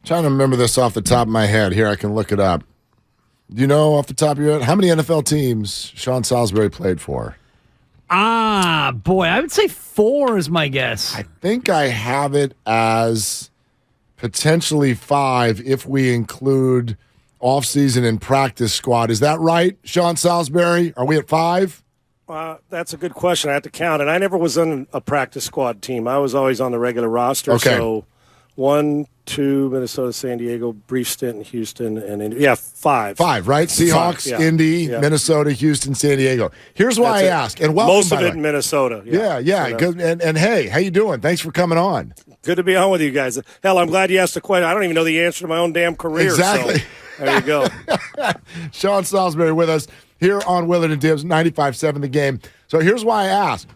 Trying to remember this off the top of my head. Here, I can look it up. Do you know off the top of your head how many NFL teams Sean Salisbury played for? Boy, I would say 4 is my guess. I think I have it as potentially 5 if we include offseason and practice squad. Is that right, Sean Salisbury? Are we at 5? That's a good question. I have to count. And I never was on a practice squad team. I was always on the regular roster. Okay. So 1, 2, Minnesota, San Diego, brief stint in Houston, and Indy. Yeah, 5. 5, right? Seahawks, 5, yeah. Indy, Yeah. Minnesota, Houston, San Diego. Here's why I ask. And welcome, most of by the it way. in Minnesota. Yeah. Good. And hey, how you doing? Thanks for coming on. Good to be on with you guys. Hell, I'm glad you asked the question. I don't even know the answer to my own damn career. Exactly. So there you go. Sean Salisbury with us here on Willard and Dibs, 95.7 The Game. So here's why I ask.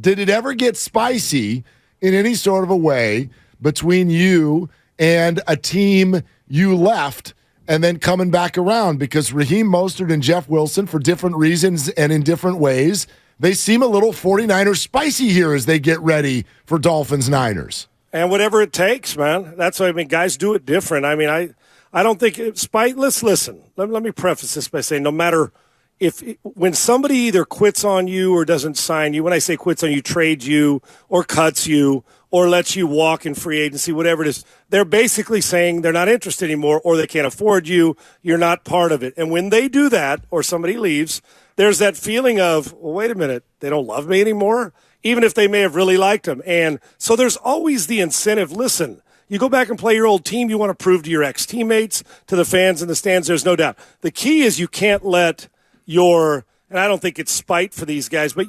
Did it ever get spicy in any sort of a way between you and a team you left and then coming back around? Because Raheem Mostert and Jeff Wilson, for different reasons and in different ways, they seem a little 49ers spicy here as they get ready for Dolphins-Niners. And whatever it takes, man. That's what I mean. Guys do it different. I mean, I don't think let's listen. Let me preface this by saying no matter when somebody either quits on you or doesn't sign you, when I say quits on you, trades you or cuts you or lets you walk in free agency, whatever it is, they're basically saying they're not interested anymore or they can't afford you, you're not part of it. And when they do that or somebody leaves, there's that feeling of, well, wait a minute, they don't love me anymore, even if they may have really liked them. And so there's always the incentive. Listen, you go back and play your old team, you want to prove to your ex-teammates, to the fans in the stands, there's no doubt. The key is you can't let and I don't think it's spite for these guys, but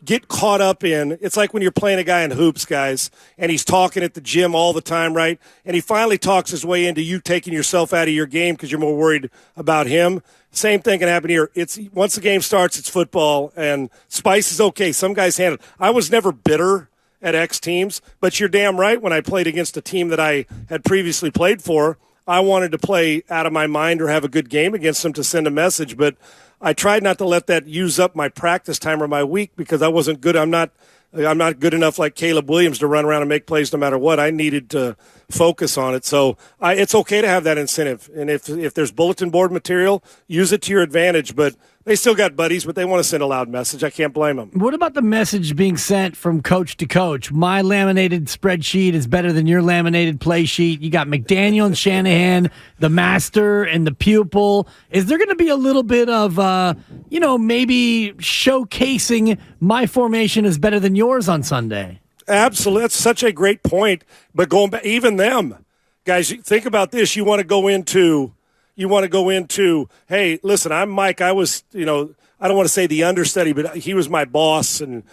get caught up in, it's like when you're playing a guy in hoops, guys, and he's talking at the gym all the time, right? And he finally talks his way into you taking yourself out of your game because you're more worried about him. Same thing can happen here. Once the game starts, it's football, and spice is okay. Some guys handle it. I was never bitter at X teams, but you're damn right. When I played against a team that I had previously played for, I wanted to play out of my mind or have a good game against them to send a message, but I tried not to let that use up my practice time or my week because I wasn't good. I'm not good enough like Caleb Williams to run around and make plays no matter what. I needed to focus on it. So it's okay to have that incentive. And if there's bulletin board material, use it to your advantage. But they still got buddies, but they want to send a loud message. I can't blame them. What about the message being sent from coach to coach? My laminated spreadsheet is better than your laminated play sheet. You got McDaniel and Shanahan, the master and the pupil. Is there going to be a little bit of, maybe showcasing my formation is better than yours on Sunday? Absolutely. That's such a great point. But going back, even them, guys, think about this. You want to go into, hey, listen, I'm Mike. I was, I don't want to say the understudy, but he was my boss, and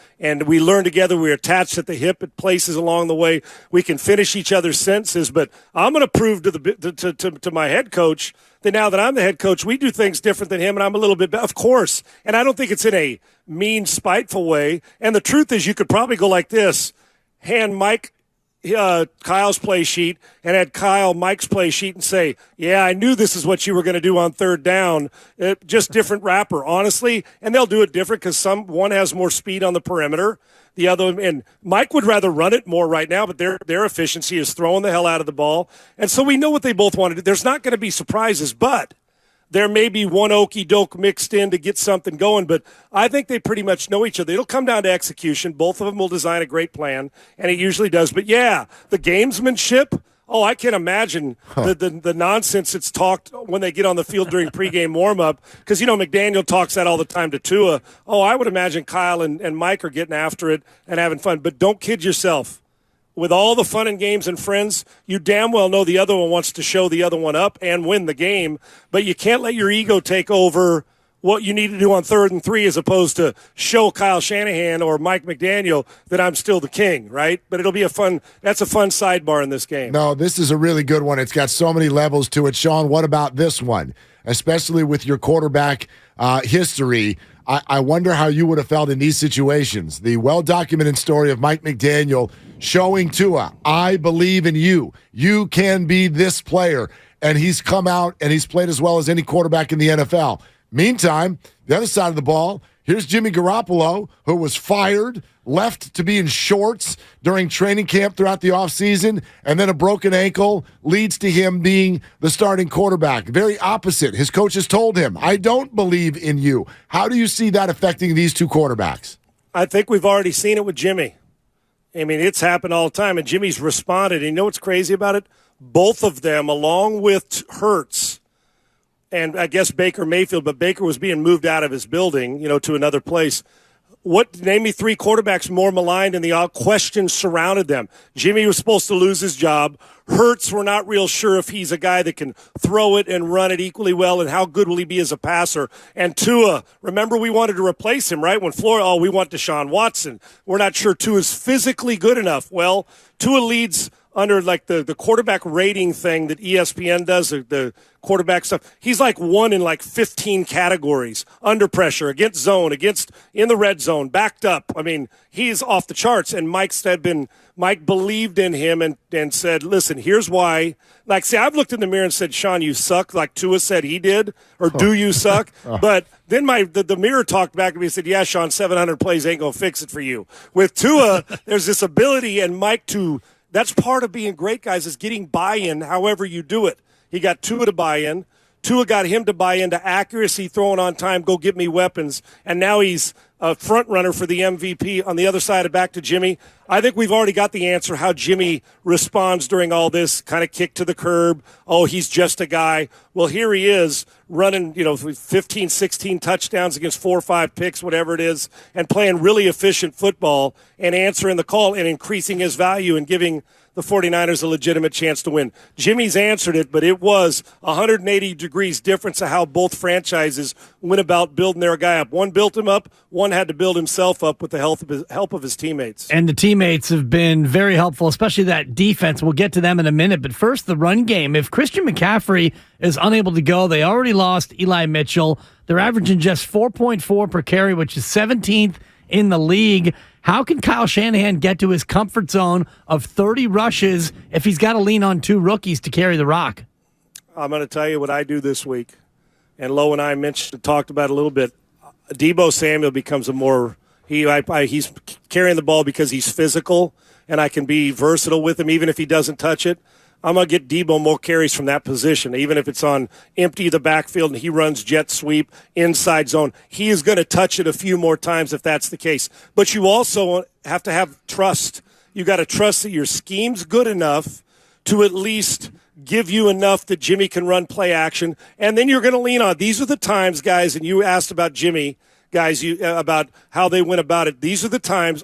we learned together. We were attached at the hip at places along the way. We can finish each other's sentences, but I'm going to prove to my head coach that now that I'm the head coach, we do things different than him, and I'm a little bit better. Of course. And I don't think it's in a mean, spiteful way. And the truth is you could probably go like this, hand Mike Kyle's play sheet and had Kyle Mike's play sheet and say, yeah, I knew this is what you were going to do on third down. Just different wrapper, honestly. And they'll do it different because one has more speed on the perimeter. The other, and Mike would rather run it more right now, but their efficiency is throwing the hell out of the ball. And so we know what they both want to do. There's not going to be surprises, but there may be one okey doke mixed in to get something going, but I think they pretty much know each other. It'll come down to execution. Both of them will design a great plan, and it usually does. But yeah, the gamesmanship, I can't imagine the nonsense that's talked when they get on the field during pregame warm-up, because, McDaniel talks that all the time to Tua. I would imagine Kyle and Mike are getting after it and having fun. But don't kid yourself. With all the fun and games and friends, you damn well know the other one wants to show the other one up and win the game, but you can't let your ego take over what you need to do on 3rd and 3 as opposed to show Kyle Shanahan or Mike McDaniel that I'm still the king, right? But it'll be that's a fun sidebar in this game. No, this is a really good one. It's got so many levels to it. Sean, what about this one? Especially with your quarterback history, I wonder how you would have felt in these situations. The well-documented story of Mike McDaniel showing Tua, I believe in you. You can be this player. And he's come out and he's played as well as any quarterback in the NFL. Meantime, the other side of the ball, Here's Jimmy Garoppolo, who was fired, left to be in shorts during training camp throughout the offseason, and then a broken ankle leads to him being the starting quarterback. Very opposite. His coaches told him, I don't believe in you. How do you see that affecting these two quarterbacks? I think we've already seen it with Jimmy. I mean, it's happened all the time, and Jimmy's responded. And you know what's crazy about it? Both of them, along with Hurts, and I guess Baker Mayfield, but Baker was being moved out of his building, to another place. Name me three quarterbacks more maligned and the questions surrounded them. Jimmy was supposed to lose his job. Hurts, we're not real sure if he's a guy that can throw it and run it equally well, and how good will he be as a passer. And Tua, remember we wanted to replace him, right? When Florida, we want Deshaun Watson. We're not sure Tua's physically good enough. Well, Tua leads under like the quarterback rating thing that ESPN does, the quarterback stuff. He's like one in like 15 categories. Under pressure, against zone, against in the red zone, backed up. I mean, he's off the charts. And Mike believed in him and said, listen, here's why. Like, see, I've looked in the mirror and said, Sean, you suck, like Tua said he did, or do you suck? But then the mirror talked back to me and said, yeah, Sean, 700 plays ain't going to fix it for you. With Tua, there's this ability, and Mike that's part of being great, guys, is getting buy-in however you do it. He got Tua to buy in. Tua got him to buy into accuracy, throwing on time, go get me weapons. And now he's a front runner for the MVP. On the other side, back to Jimmy. I think we've already got the answer how Jimmy responds during all this, kind of kick to the curb. Oh, he's just a guy. Well, here he is running, 15, 16 touchdowns against 4 or 5 picks, whatever it is, and playing really efficient football and answering the call and increasing his value and giving the 49ers a legitimate chance to win. Jimmy's answered it, but it was 180 degrees difference of how both franchises went about building their guy up. One built him up, one had to build himself up with the help of his teammates. And the teammates have been very helpful, especially that defense. We'll get to them in a minute. But first, the run game. If Christian McCaffrey is unable to go, they already lost Eli Mitchell. They're averaging just 4.4 per carry, which is 17th in the league. How can Kyle Shanahan get to his comfort zone of 30 rushes if he's got to lean on 2 rookies to carry the rock? I'm going to tell you what I do this week. And Lo and I talked about it a little bit. Deebo Samuel becomes he's carrying the ball because he's physical, and I can be versatile with him even if he doesn't touch it. I'm going to get Deebo more carries from that position, even if it's on empty the backfield and he runs jet sweep, inside zone. He is going to touch it a few more times if that's the case. But you also have to have trust. You got to trust that your scheme's good enough to at least give you enough that Jimmy can run play action. And then you're going to lean on. These are the times, guys, and you asked about Jimmy, guys, about how they went about it. These are the times,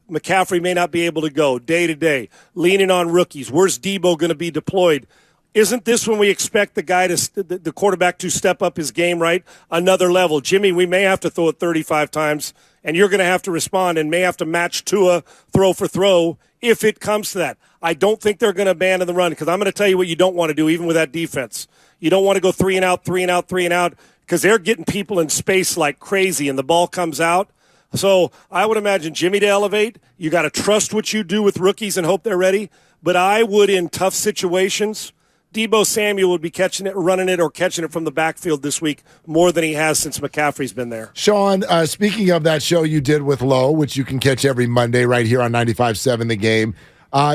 McCaffrey may not be able to go day to day, leaning on rookies. Where's Deebo going to be deployed? Isn't this when we expect the quarterback to step up his game, right? Another level. Jimmy, we may have to throw it 35 times, and you're going to have to respond and may have to match Tua throw for throw if it comes to that. I don't think they're going to abandon the run because I'm going to tell you what you don't want to do, even with that defense. You don't want to go 3 and out, 3 and out, 3 and out because they're getting people in space like crazy, and the ball comes out. So I would imagine Jimmy to elevate. You got to trust what you do with rookies and hope they're ready. But I would, in tough situations, Deebo Samuel would be catching it, running it, or catching it from the backfield this week more than he has since McCaffrey's been there. Sean, speaking of that show you did with Lowe, which you can catch every Monday right here on 95.7 The Game,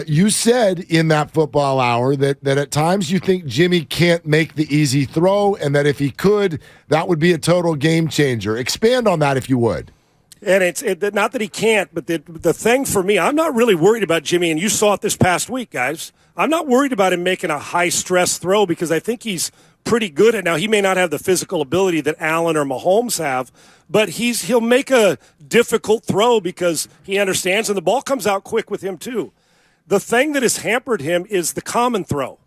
you said in that football hour that at times you think Jimmy can't make the easy throw and that if he could, that would be a total game changer. Expand on that if you would. And it's not that he can't, but the thing for me, I'm not really worried about Jimmy, and you saw it this past week, guys. I'm not worried about him making a high-stress throw because I think he's pretty good at now. He may not have the physical ability that Allen or Mahomes have, but he'll make a difficult throw because he understands, and the ball comes out quick with him too. The thing that has hampered him is the common throw.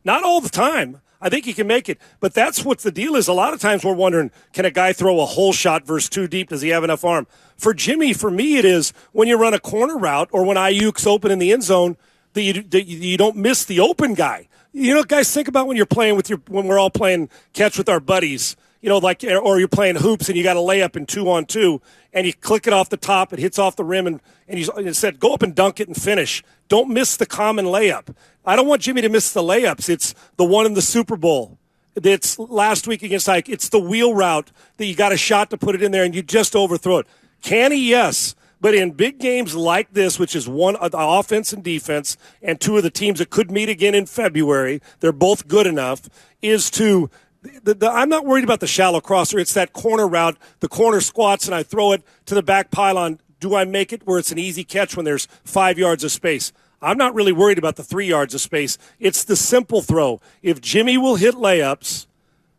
Not all the time. I think he can make it. But that's what the deal is. A lot of times we're wondering, can a guy throw a hole shot versus too deep? Does he have enough arm? For Jimmy, for me, it is when you run a corner route or when Ayuk's open in the end zone, that you don't miss the open guy. You know, guys, think about when you're playing when we're all playing catch with our buddies, or you're playing hoops and you got a layup in 2-on-2 and you click it off the top, it hits off the rim, and you said, go up and dunk it and finish. Don't miss the common layup. I don't want Jimmy to miss the layups. It's the one in the Super Bowl. that's last week against Ike. It's the wheel route that you got a shot to put it in there and you just overthrow it. Can he? Yes. But in big games like this, which is one the offense and defense, and two of the teams that could meet again in February, they're both good enough, is to I'm not worried about the shallow crosser. It's that corner route, the corner squats, and I throw it to the back pylon. Do I make it where it's an easy catch when there's 5 yards of space? I'm not really worried about the 3 yards of space. It's the simple throw. If Jimmy will hit layups,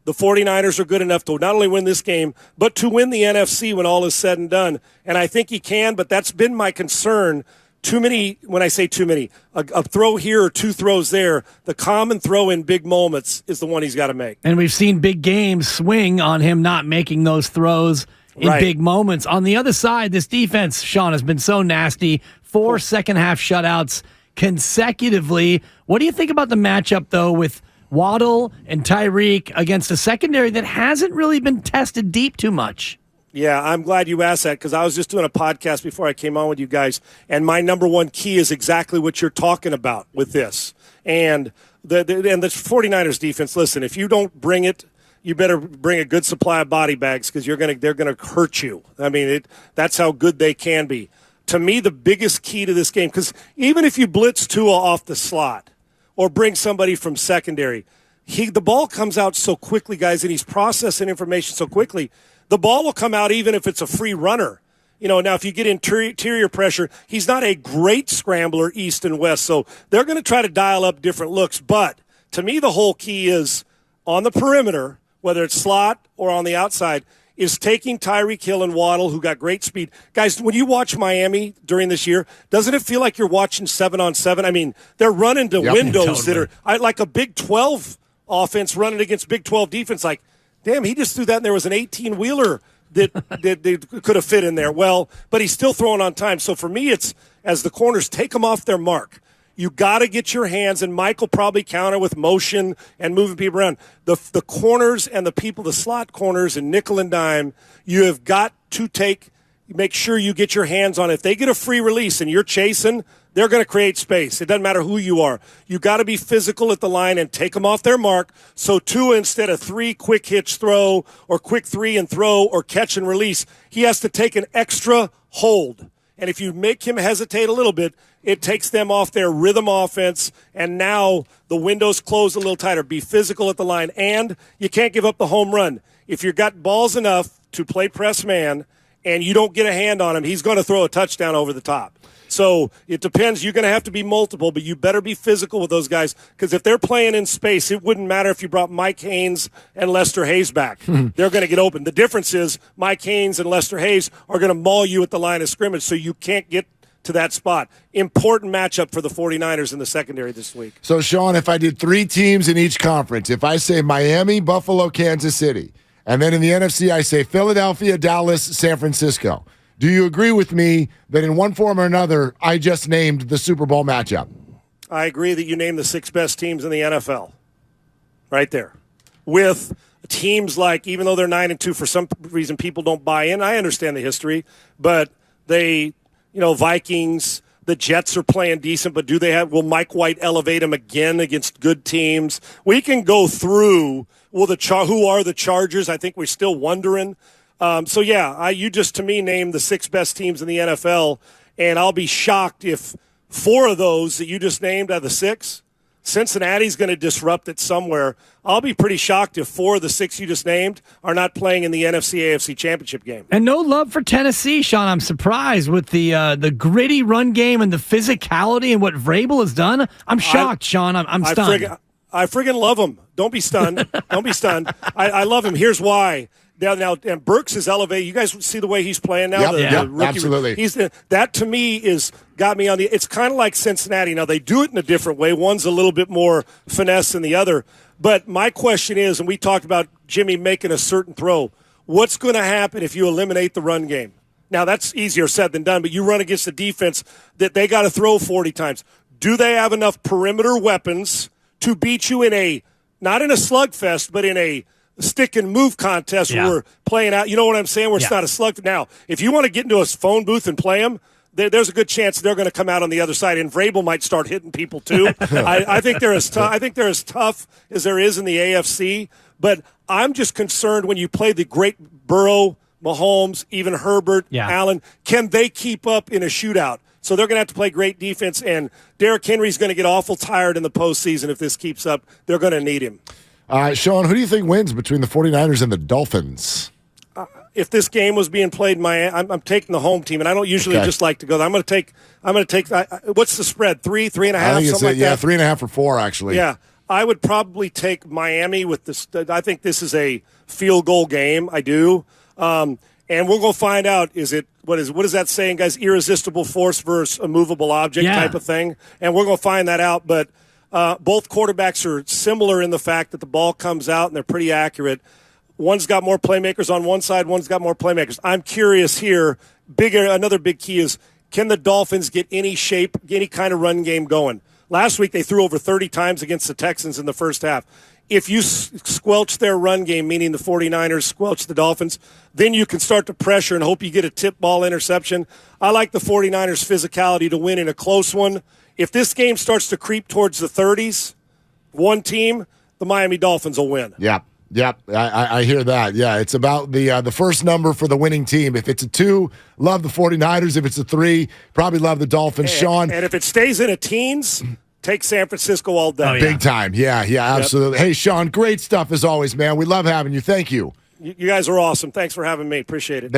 the 49ers are good enough to not only win this game, but to win the NFC when all is said and done. And I think he can, but that's been my concern. Too many, when I say too many, a throw here or two throws there, the common throw in big moments is the one he's got to make. And we've seen big games swing on him not making those throws in big moments. On the other side, this defense, Sean, has been so nasty. 4 second-half shutouts consecutively. What do you think about the matchup, though, with Waddle and Tyreek against a secondary that hasn't really been tested deep too much? Yeah, I'm glad you asked that because I was just doing a podcast before I came on with you guys, and my number one key is exactly what you're talking about with this. And the 49ers defense, listen, if you don't bring it, you better bring a good supply of body bags because they're gonna hurt you. I mean, that's how good they can be. To me, the biggest key to this game, because even if you blitz Tua off the slot or bring somebody from secondary, the ball comes out so quickly, guys, and he's processing information so quickly. The ball will come out even if it's a free runner. Now if you get interior pressure, he's not a great scrambler east and west, so they're going to try to dial up different looks. But to me, the whole key is on the perimeter, whether it's slot or on the outside, is taking Tyreek Hill and Waddle, who got great speed. Guys, when you watch Miami during this year, doesn't it feel like you're watching 7-on-7? I mean, they're running to windows totally. that are like a Big 12 offense running against Big 12 defense. Like, damn, he just threw that, and there was an 18-wheeler that could have fit in there. Well, but he's still throwing on time. So for me, it's as the corners take them off their mark. You got to get your hands, and Mike will probably counter with motion and moving people around. The corners and the people, the slot corners and nickel and dime, you have got to make sure you get your hands on it. If they get a free release and you're chasing, they're going to create space. It doesn't matter who you are. You got to be physical at the line and take them off their mark. So 2 instead of 3 quick hitch throw or quick 3 and throw or catch and release, he has to take an extra hold. And if you make him hesitate a little bit, it takes them off their rhythm offense, and now the windows close a little tighter. Be physical at the line, and you can't give up the home run. If you've got balls enough to play press man and you don't get a hand on him, he's going to throw a touchdown over the top. So it depends. You're going to have to be multiple, but you better be physical with those guys because if they're playing in space, it wouldn't matter if you brought Mike Haynes and Lester Hayes back. They're going to get open. The difference is Mike Haynes and Lester Hayes are going to maul you at the line of scrimmage, so you can't get to that spot. Important matchup for the 49ers in the secondary this week. So, Sean, if I did 3 teams in each conference, if I say Miami, Buffalo, Kansas City, and then in the NFC I say Philadelphia, Dallas, San Francisco, do you agree with me that in one form or another I just named the Super Bowl matchup? I agree that you named the 6 best teams in the NFL. Right there. With teams like, even though they're 9-2, for some reason people don't buy in. I understand the history, but they... Vikings, the Jets are playing decent, but will Mike White elevate them again against good teams? We can go through, who are the Chargers? I think we're still wondering. You just, to me, named the 6 best teams in the NFL, and I'll be shocked if 4 of those that you just named out of the 6, Cincinnati's going to disrupt it somewhere. I'll be pretty shocked if 4 of the 6 you just named are not playing in the NFC-AFC championship game. And no love for Tennessee, Sean. I'm surprised with the gritty run game and the physicality and what Vrabel has done. I'm shocked, Sean. I'm stunned. I friggin' love him. Don't be stunned. Don't be stunned. I love him. Here's why. Now, and Burks is elevated. You guys see the way he's playing now? Yep, the rookie, absolutely. That, to me, got me on the – it's kind of like Cincinnati. Now, they do it in a different way. One's a little bit more finesse than the other. But my question is, and we talked about Jimmy making a certain throw, what's going to happen if you eliminate the run game? Now, that's easier said than done, but you run against a defense that they got to throw 40 times. Do they have enough perimeter weapons to beat you not in a slugfest, but in a stick and move contest where we're playing out? You know what I'm saying? Where it's not a slug. Now, if you want to get into a phone booth and play them, there's a good chance they're going to come out on the other side, and Vrabel might start hitting people too. I think they're as tough as there is in the AFC. But I'm just concerned when you play the great Burrow, Mahomes, even Herbert, Allen, can they keep up in a shootout? So they're going to have to play great defense, and Derrick Henry's going to get awful tired in the postseason if this keeps up. They're going to need him. Sean, who do you think wins between the 49ers and the Dolphins? If this game was being played in Miami, I'm taking the home team, and I don't usually just like to go there. I'm going to take. What's the spread? 3.5, I think something like that. 3.5 or 4 actually. Yeah, I would probably take Miami with this. I think this is a field goal game. I do, and we're going to find out. What is that saying, guys? Irresistible force versus a movable object type of thing, and we're going to find that out. But both quarterbacks are similar in the fact that the ball comes out and they're pretty accurate. One's got more playmakers on one side. One's got more playmakers. I'm curious here. Another big key is, can the Dolphins get any shape, any kind of run game going? Last week they threw over 30 times against the Texans in the first half. If you squelch their run game, meaning the 49ers squelch the Dolphins, then you can start to pressure and hope you get a tip ball interception. I like the 49ers' physicality to win in a close one. If this game starts to creep towards the 30s, one team, the Miami Dolphins will win. Yep, I hear that. Yeah, it's about the first number for the winning team. If it's a 2, love the 49ers. If it's a 3, probably love the Dolphins. Sean. And if it stays in a teens, take San Francisco all day. Big time. Yeah, absolutely. Hey, Sean, great stuff as always, man. We love having you. Thank you. You guys are awesome. Thanks for having me. Appreciate it.